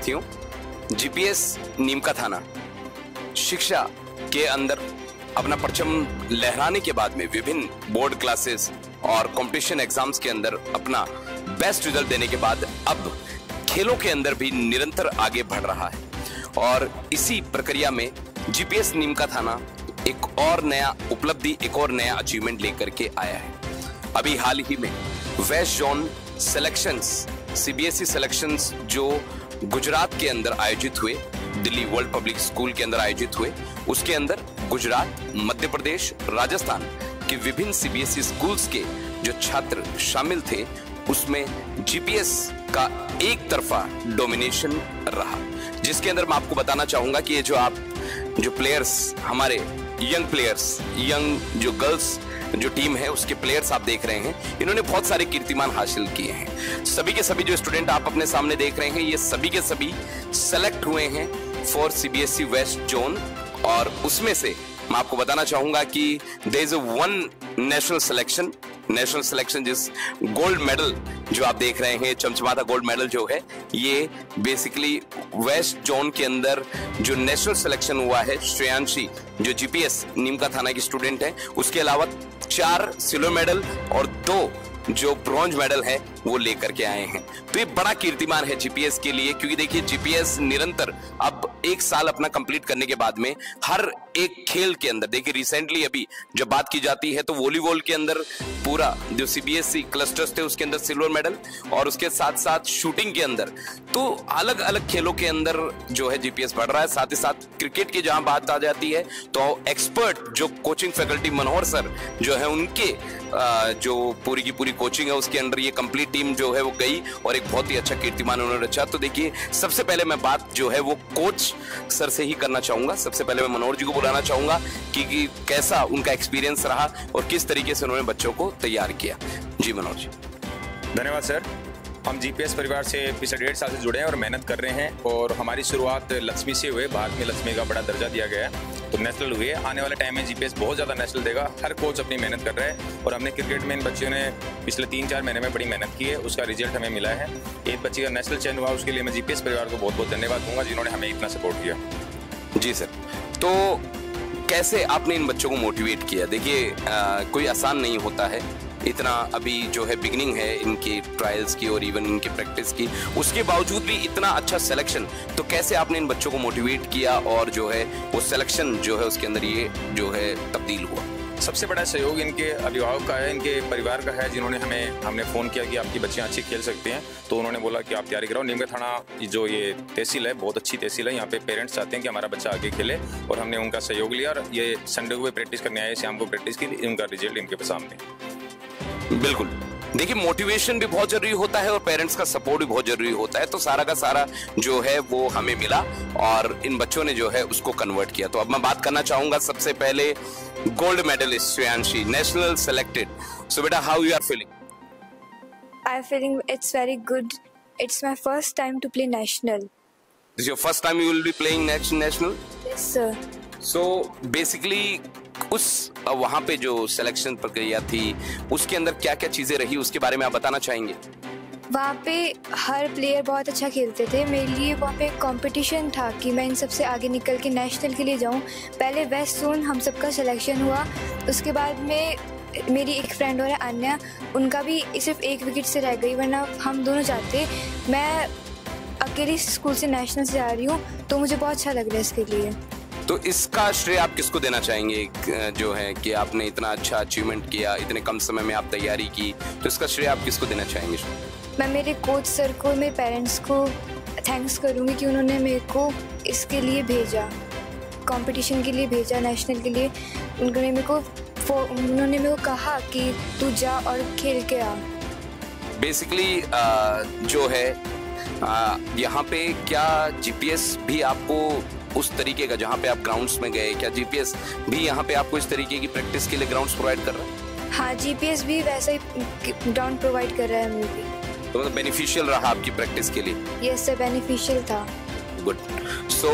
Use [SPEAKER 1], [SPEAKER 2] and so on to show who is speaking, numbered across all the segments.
[SPEAKER 1] साथियों, जीपीएस नीम का थाना शिक्षा के अंदर अपना परचम लहराने के बाद में विभिन्न बोर्ड क्लासेस और कंपटीशन एग्जाम्स के अंदर अपना बेस्ट रिजल्ट देने के बाद अब खेलों के अंदर भी निरंतर आगे बढ़ रहा है। और इसी प्रक्रिया में जीपीएस नीम का थाना एक और नया उपलब्धि, एक और नया अचीवमेंट लेकर के आया है। अभी हाल ही में west zone selections, CBSE selections जो गुजरात के अंदर आयोजित हुए, दिल्ली वर्ल्ड पब्लिक स्कूल के अंदर आयोजित हुए, उसके अंदर गुजरात, मध्य प्रदेश, राजस्थान के विभिन्न सीबीएसई स्कूल्स के जो छात्र शामिल थे, उसमें जीपीएस का एक तरफा डोमिनेशन रहा, जिसके अंदर मैं आपको बताना चाहूंगा कि ये जो प्लेयर्स, हमारे यंग प्लेयर्स, यंग जो गर्ल्स जो टीम है उसके प्लेयर्स आप देख रहे हैं, इन्होंने बहुत सारे कीर्तिमान हासिल किए हैं। सभी के सभी जो स्टूडेंट आप अपने सामने देख रहे हैं, ये सभी के सभी सेलेक्ट हुए हैं फॉर सीबीएसई वेस्ट जोन। और उसमें से मैं आपको बताना चाहूंगा कि there is one national selection जिस गोल्ड मेडल जो आप देख रहे हैं, चमचमाता गोल्ड मेडल जो है, ये बेसिकली वेस्ट जोन के अंदर जो नेशनल सिलेक्शन हुआ है, श्रेयांशी जो जीपीएस नीम का थाना की स्टूडेंट है, उसके अलावा 4 सिल्वर मेडल और 2 जो ब्रॉन्ज मेडल है वो लेकर के आए हैं। तो ये बड़ा कीर्तिमान है जीपीएस के लिए, क्योंकि देखिए जीपीएस निरंतर अब 1 साल अपना कंप्लीट करने के बाद में हर एक खेल के अंदर, देखिए रिसेंटली अभी जब बात की जाती है तो वॉलीबॉल के अंदर पूरा जो सीबीएसई क्लस्टर्स थे उसके अंदर सिल्वर मेडल, और उसके साथ साथ शूटिंग के अंदर, तो अलग अलग खेलों के अंदर जो है जीपीएस बढ़ रहा है। साथ ही साथ क्रिकेट की जहां बात आ जाती है तो एक्सपर्ट जो कोचिंग फैकल्टी मनोहर सर जो है, उनके जो पूरी की पूरी कोचिंग है उसके अंदर ये कंप्लीट टीम जो है वो गई और एक बहुत ही अच्छा कीर्तिमान उन्होंने रचा। तो देखिए सबसे पहले मैं बात जो है वो कोच सर से ही करना चाहूंगा। सबसे पहले मैं मनोहर जी को बुलाना चाहूंगा कि कैसा उनका एक्सपीरियंस रहा और किस तरीके से उन्होंने बच्चों को तैयार किया। जी मनोहर जी।
[SPEAKER 2] धन्यवाद सर। हम जीपीएस परिवार से पिछले 1.5 साल से जुड़े हैं और मेहनत कर रहे हैं, और हमारी शुरुआत लक्ष्मी से हुए। भारत में लक्ष्मी का बड़ा दर्जा दिया गया है तो नेशनल हुए। आने वाले टाइम में जीपीएस बहुत ज़्यादा नेशनल देगा। हर कोच अपनी मेहनत कर रहा है, और हमने क्रिकेट में इन बच्चों ने पिछले 3-4 महीने में बड़ी मेहनत की है, उसका रिजल्ट हमें मिला है। एक बच्चे का नेशनल चयन हुआ, उसके लिए मैं जीपीएस परिवार को बहुत बहुत धन्यवाद दूंगा जिन्होंने हमें इतना सपोर्ट किया।
[SPEAKER 1] जी सर, तो कैसे आपने इन बच्चों को मोटिवेट किया? देखिए कोई आसान नहीं होता है, इतना अभी जो है बिगिनिंग है इनके ट्रायल्स की और इवन इनके प्रैक्टिस की, उसके बावजूद भी इतना अच्छा सिलेक्शन, तो कैसे आपने इन बच्चों को मोटिवेट किया और जो है वो सिलेक्शन जो है उसके अंदर ये जो है तब्दील हुआ?
[SPEAKER 2] सबसे बड़ा सहयोग इनके अभिभावक का है, इनके परिवार का है, जिन्होंने हमने फ़ोन किया कि आपकी बच्चियाँ अच्छी खेल सकती हैं, तो उन्होंने बोला कि आप तैयारी कराओ। नीम का थाना जो ये तहसील है बहुत अच्छी तहसील है, यहाँ पे पेरेंट्स चाहते हैं कि हमारा बच्चा आगे खेले, और हमने उनका सहयोग लिया। और ये संडे को प्रैक्टिस करने आए, शाम को प्रैक्टिस की, उनका रिजल्ट इनके सामने।
[SPEAKER 1] बिल्कुल, देखिए मोटिवेशन भी बहुत जरूरी होता है और पेरेंट्स का सपोर्ट भी बहुत जरूरी होता है, तो सारा का सारा जो है वो हमें मिला और इन बच्चों ने जो है उसको कन्वर्ट किया। तो अब मैं बात करना चाहूंगा सबसे पहले gold medallist Shreyanshi, national selected. So बेटा, how you are feeling?
[SPEAKER 3] I'm feeling it's very good. It's my first time to play national.
[SPEAKER 1] This is your first time you will be playing national?
[SPEAKER 3] Yes, sir.
[SPEAKER 1] So basically उस वहाँ पे जो selection प्रक्रिया थी उसके अंदर क्या क्या चीजें रही उसके बारे में आप बताना चाहेंगे?
[SPEAKER 3] वहाँ पे हर प्लेयर बहुत अच्छा खेलते थे। मेरे लिए वहाँ पे कंपटीशन था कि मैं इन सबसे आगे निकल के नेशनल के लिए जाऊँ। पहले वेस्ट जोन हम सबका सिलेक्शन हुआ, उसके बाद में मेरी एक फ्रेंड और है अन्या, उनका भी सिर्फ 1 विकेट से रह गई, वरना हम दोनों जाते। मैं अकेली स्कूल से नेशनल से आ रही हूँ, तो मुझे बहुत अच्छा लग रहा है इसके लिए।
[SPEAKER 1] तो इसका श्रेय आप किसको देना चाहेंगे जो है कि आपने इतना अच्छा अचीवमेंट किया, इतने कम समय में आप तैयारी की, तो इसका श्रेय आप किसको देना चाहेंगे?
[SPEAKER 3] मैं मेरे कोच सर को, मेरे पेरेंट्स को थैंक्स करूँगी कि उन्होंने मेरे को इसके लिए भेजा, कंपटीशन के लिए भेजा, नेशनल के लिए। उन्होंने मेरे को कहा कि तू जा और खेल के आ।
[SPEAKER 1] बेसिकली जो है यहाँ पे क्या जीपीएस भी आपको उस तरीके का, जहाँ पे आप ग्राउंड्स में गए, क्या जीपीएस भी यहाँ पे आपको इस तरीके की प्रैक्टिस के लिए ग्राउंड्स प्रोवाइड कर रहा है?
[SPEAKER 3] हाँ, जीपीएस भी वैसा ही ग्राउंड प्रोवाइड कर रहा है हमें भी।
[SPEAKER 1] तो मतलब बेनिफिशियल रहा आपकी प्रैक्टिस के लिए?
[SPEAKER 3] यस सर, बेनिफिशियल था।
[SPEAKER 1] गुड। सो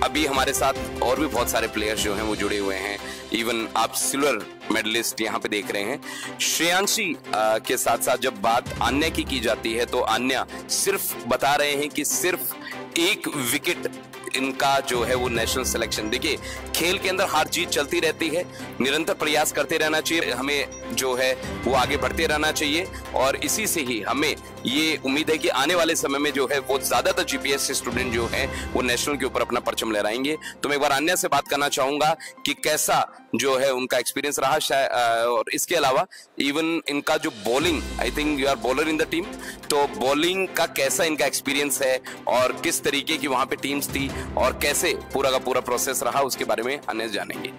[SPEAKER 1] अभी हमारे साथ और भी बहुत सारे प्लेयर्स जो हैं वो जुड़े हुए हैं। इवन आप सिल्वर मेडलिस्ट यहाँ पे देख रहे हैं। श्रेयांशी के साथ साथ जब बात अन्या की जाती है तो अन्या सिर्फ बता रहे हैं कि सिर्फ 1 विकेट इनका जो है वो नेशनल सिलेक्शन। देखिए, खेल के अंदर हार जीत चलती रहती है, निरंतर प्रयास करते रहना चाहिए, हमें जो है वो आगे बढ़ते रहना चाहिए और इसी से ही हमें ये उम्मीद है कि आने वाले समय में जो है वो ज्यादातर जीपीएस स्टूडेंट जो हैं वो नेशनल के ऊपर अपना परचम लहराएंगे। तो मैं एक बार अन्य से बात करना चाहूंगा कि कैसा जो है उनका एक्सपीरियंस रहा और इसके अलावा इवन इनका जो bowling, I think you are bowler in the team, तो बॉलिंग का कैसा इनका एक्सपीरियंस है और किस तरीके की वहां पे टीम्स थी और कैसे पूरा का पूरा प्रोसेस रहा, उसके बारे में अन्य जानेंगे।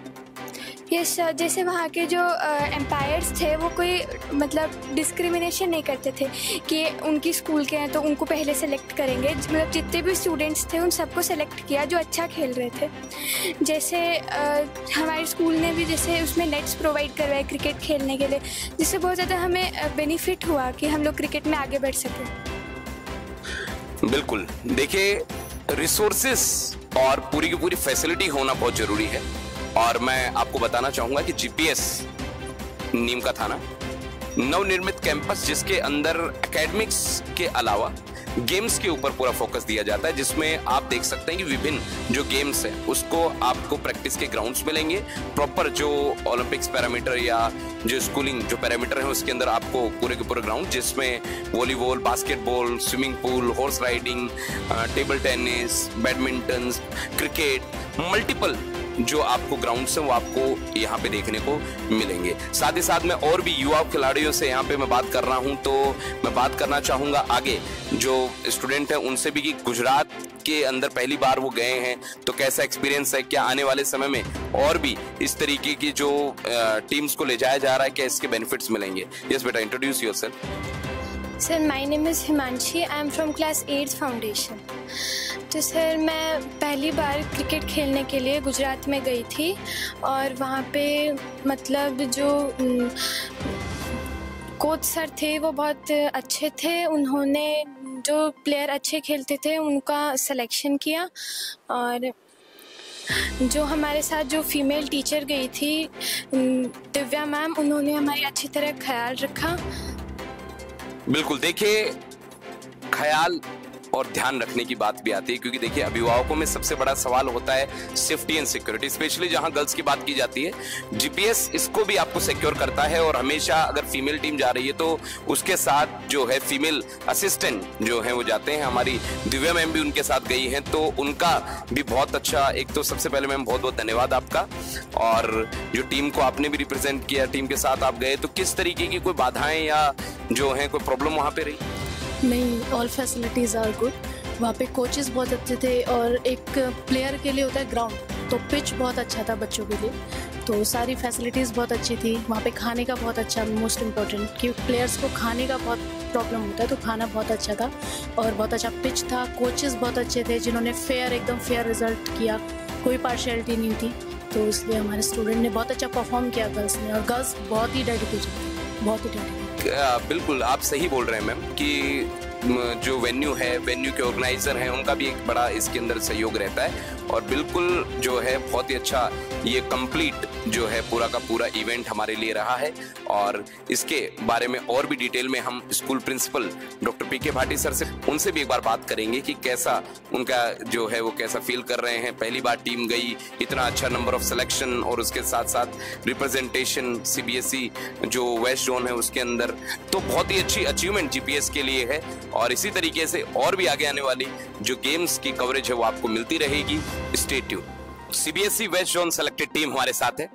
[SPEAKER 3] यस, जैसे वहाँ के जो एम्पायर्स थे वो कोई मतलब डिस्क्रिमिनेशन नहीं करते थे कि उनकी स्कूल के हैं तो उनको पहले सेलेक्ट करेंगे। मतलब जितने भी स्टूडेंट्स थे उन सबको सेलेक्ट किया जो अच्छा खेल रहे थे। जैसे हमारे स्कूल ने भी जैसे उसमें नेट्स प्रोवाइड करवाए क्रिकेट खेलने के लिए, जिससे बहुत ज़्यादा हमें बेनिफिट हुआ कि हम लोग क्रिकेट में आगे बढ़ सकें।
[SPEAKER 1] बिल्कुल, देखिए रिसोर्सेस और पूरी की पूरी फैसिलिटी होना बहुत जरूरी है और मैं आपको बताना चाहूंगा कि जीपीएस नीम का थाना नवनिर्मित कैंपस जिसके अंदर एकेडमिक्स के अलावा गेम्स के ऊपर पूरा फोकस दिया जाता है, जिसमें आप देख सकते हैं कि विभिन्न जो गेम्स है उसको आपको प्रैक्टिस के ग्राउंड्स मिलेंगे। प्रॉपर जो ओलंपिक्स पैरामीटर या जो स्कूलिंग जो पैरामीटर है उसके अंदर आपको पूरे के पूरे ग्राउंड, जिसमें volleyball, basketball, swimming pool, horse riding, table tennis, badminton, cricket, multiple जो आपको ग्राउंड्स हैं वो आपको यहाँ पे देखने को मिलेंगे। साथ ही साथ में और भी युवा खिलाड़ियों से यहाँ पे मैं बात कर रहा हूँ, तो मैं बात करना चाहूंगा आगे जो स्टूडेंट हैं उनसे भी कि गुजरात के अंदर पहली बार वो गए हैं तो कैसा एक्सपीरियंस है, क्या आने वाले समय में और भी इस तरीके की जो टीम्स को ले जाया जा रहा है क्या इसके बेनिफिट्स मिलेंगे। यस बेटा, introduce yourself.
[SPEAKER 4] Sir, my name is Himanshi, I am from class 8 foundation. तो सर, मैं पहली बार क्रिकेट खेलने के लिए गुजरात में गई थी और वहाँ पे मतलब जो कोच सर थे वो बहुत अच्छे थे। उन्होंने जो प्लेयर अच्छे खेलते थे उनका सिलेक्शन किया और जो हमारे साथ जो फीमेल टीचर गई थी दिव्या मैम, उन्होंने हमारी अच्छी तरह ख्याल रखा।
[SPEAKER 1] बिल्कुल, देखिए ख्याल और ध्यान रखने की बात भी आती है क्योंकि देखिए अभिभावकों में सबसे बड़ा सवाल होता है सेफ्टी एंड सिक्योरिटी, स्पेशली जहां गर्ल्स की बात की जाती है। जीपीएस इसको भी आपको सिक्योर करता है और हमेशा अगर फीमेल टीम जा रही है तो उसके साथ जो है फीमेल असिस्टेंट जो है वो जाते हैं। हमारी दिव्या मैम भी उनके साथ गई हैं तो उनका भी बहुत अच्छा, एक तो सबसे पहले मैम बहुत बहुत धन्यवाद आपका। और जो टीम को आपने भी रिप्रेजेंट किया, टीम के साथ आप गए, तो किस तरीके की कोई बाधाएं या जो है कोई प्रॉब्लम वहां पे रही?
[SPEAKER 5] नहीं, ऑल फैसिलिटीज़ आर गुड। वहाँ पे कोचेस बहुत अच्छे थे और एक प्लेयर के लिए होता है ग्राउंड, तो पिच बहुत अच्छा था बच्चों के लिए, तो सारी फैसिलिटीज़ बहुत अच्छी थी। वहाँ पे खाने का बहुत अच्छा, मोस्ट इम्पोर्टेंट, क्योंकि प्लेयर्स को खाने का बहुत प्रॉब्लम होता है, तो खाना बहुत अच्छा था और बहुत अच्छा पिच था। कोचेस बहुत अच्छे थे जिन्होंने एकदम फेयर रिजल्ट किया, कोई पार्शियलिटी नहीं थी, तो इसलिए हमारे स्टूडेंट ने बहुत अच्छा परफॉर्म किया गर्ल्स ने, और गर्ल्स बहुत ही डेडिकेटेड, बहुत ही डेडिकेटेड।
[SPEAKER 1] बिल्कुल आप सही बोल रहे हैं मैम कि जो वेन्यू है, वेन्यू के ऑर्गेनाइजर हैं, उनका भी एक बड़ा इसके अंदर सहयोग रहता है और बिल्कुल जो है बहुत ही अच्छा ये कंप्लीट जो है पूरा का पूरा इवेंट हमारे लिए रहा है। और इसके बारे में और भी डिटेल में हम स्कूल प्रिंसिपल डॉक्टर पीके भाटी सर से उनसे भी एक बार बात करेंगे कि कैसा उनका जो है वो कैसा फील कर रहे हैं। पहली बार टीम गई, इतना अच्छा नंबर ऑफ सिलेक्शन और उसके साथ साथ रिप्रेजेंटेशन सीबीएसई जो वेस्ट जोन है उसके अंदर, तो बहुत ही अच्छी अचीवमेंट जीपीएस के लिए है। और इसी तरीके से और भी आगे आने वाली जो गेम्स की कवरेज है वो आपको मिलती रहेगी। Stay tuned. CBSE west zone selected team हमारे साथ है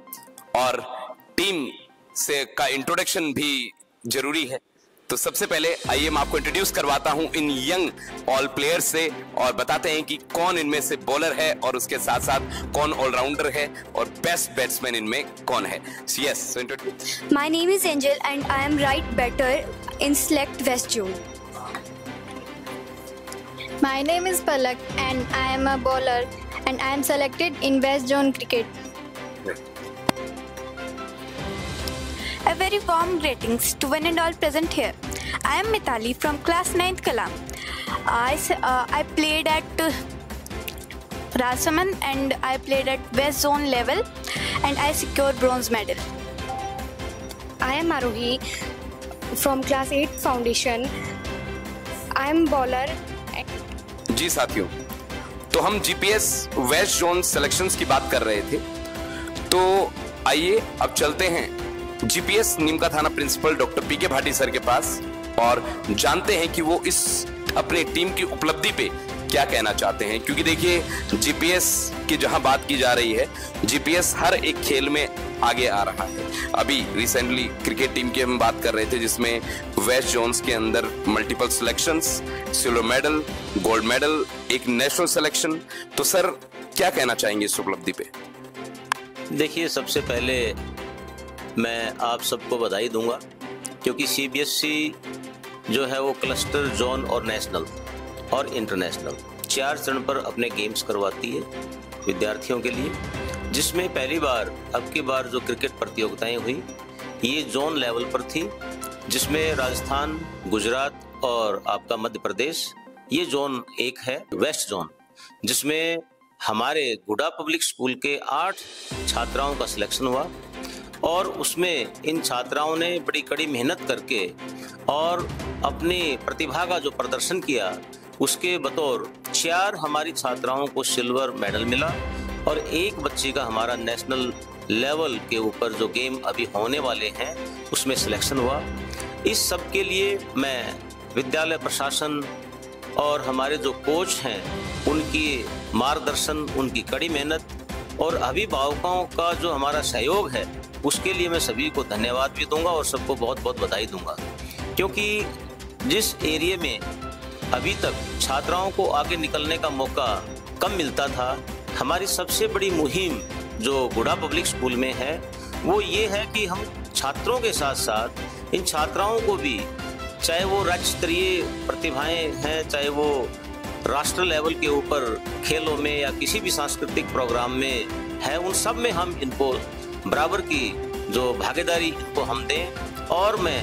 [SPEAKER 1] और टीम से का इंट्रोडक्शन भी जरूरी है, तो सबसे पहले आइए मैं आपको इंट्रोड्यूस करवाता हूं इन यंग ऑल प्लेयर्स से और बताते हैं कि कौन इनमें से बॉलर है और उसके साथ साथ कौन ऑलराउंडर है और बेस्ट बैट्समैन इनमें कौन है। Yes, so introduce.
[SPEAKER 3] My name is Angel and I am right batter in select west zone.
[SPEAKER 4] My name is Palak and I am a bowler and I am selected in West Zone Cricket.
[SPEAKER 6] A very warm greetings to one and all present here. I am Mitali from class 9th Kalam. I played at Rasaman and I played at West Zone level and I secured bronze medal.
[SPEAKER 7] I am Arohi from class 8 foundation. I am bowler.
[SPEAKER 1] जी साथियों, तो हम GPS west zone selections की बात कर रहे थे, तो आइए अब चलते हैं जीपीएस नीमका थाना प्रिंसिपल डॉक्टर पीके भाटी सर के पास और जानते हैं कि वो इस अपनी टीम की उपलब्धि पे क्या कहना चाहते हैं। क्योंकि देखिए, जीपीएस की जहां बात की जा रही है, जीपीएस हर एक खेल में आगे आ रहा है। अभी रिसेंटली क्रिकेट टीम की हम बात कर रहे थे, जिसमें वेस्ट जोन्स के अंदर multiple selections, silver medal, gold medal, एक नेशनल सिलेक्शन। तो सर क्या कहना चाहेंगे इस उपलब्धि पे?
[SPEAKER 8] देखिए, सबसे पहले मैं आप सबको बधाई दूंगा, क्योंकि सीबीएसई जो है वो क्लस्टर, जोन और नेशनल और इंटरनेशनल 4 चरण पर अपने गेम्स करवाती है विद्यार्थियों के लिए, जिसमें पहली बार अब की बार जो क्रिकेट प्रतियोगिताएं हुई ये जोन लेवल पर थी, जिसमें राजस्थान, गुजरात और आपका मध्य प्रदेश, ये जोन 1 है वेस्ट जोन, जिसमें हमारे गुडा पब्लिक स्कूल के 8 छात्राओं का सिलेक्शन हुआ और उसमें इन छात्राओं ने बड़ी कड़ी मेहनत करके और अपनी प्रतिभा का जो प्रदर्शन किया, उसके बतौर 4 हमारी छात्राओं को सिल्वर मेडल मिला और 1 बच्ची का हमारा नेशनल लेवल के ऊपर जो गेम अभी होने वाले हैं उसमें सिलेक्शन हुआ। इस सब के लिए मैं विद्यालय प्रशासन और हमारे जो कोच हैं उनकी मार्गदर्शन, उनकी कड़ी मेहनत और अभिभावकों का जो हमारा सहयोग है उसके लिए मैं सभी को धन्यवाद भी दूंगा और सबको बहुत बहुत बधाई दूंगा। क्योंकि जिस एरिया में अभी तक छात्राओं को आगे निकलने का मौका कम मिलता था, हमारी सबसे बड़ी मुहिम जो गुडा पब्लिक स्कूल में है वो ये है कि हम छात्रों के साथ साथ इन छात्राओं को भी, चाहे वो राज्य स्तरीय प्रतिभाएं हैं, चाहे वो राष्ट्र लेवल के ऊपर खेलों में या किसी भी सांस्कृतिक प्रोग्राम में है, उन सब में हम इनको बराबर की जो भागीदारी इनको हम दें। और मैं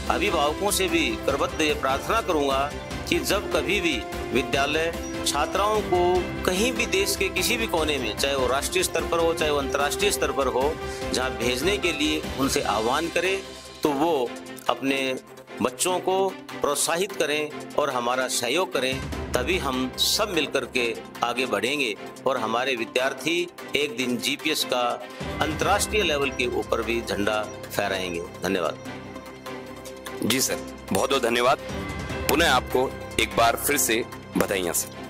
[SPEAKER 8] अभिभावकों से भी करबद्ध ये प्रार्थना करूंगा कि जब कभी भी विद्यालय छात्राओं को कहीं भी देश के किसी भी कोने में, चाहे वो राष्ट्रीय स्तर पर हो चाहे वो अंतर्राष्ट्रीय स्तर पर हो, जहां भेजने के लिए उनसे आह्वान करें तो वो अपने बच्चों को प्रोत्साहित करें और हमारा सहयोग करें, तभी हम सब मिलकर के आगे बढ़ेंगे और हमारे विद्यार्थी एक दिन जीपीएस का अंतर्राष्ट्रीय लेवल के ऊपर भी झंडा फहराएंगे। धन्यवाद।
[SPEAKER 1] जी सर, बहुत बहुत धन्यवाद। पुनः आपको एक बार फिर से बधाइयां सर।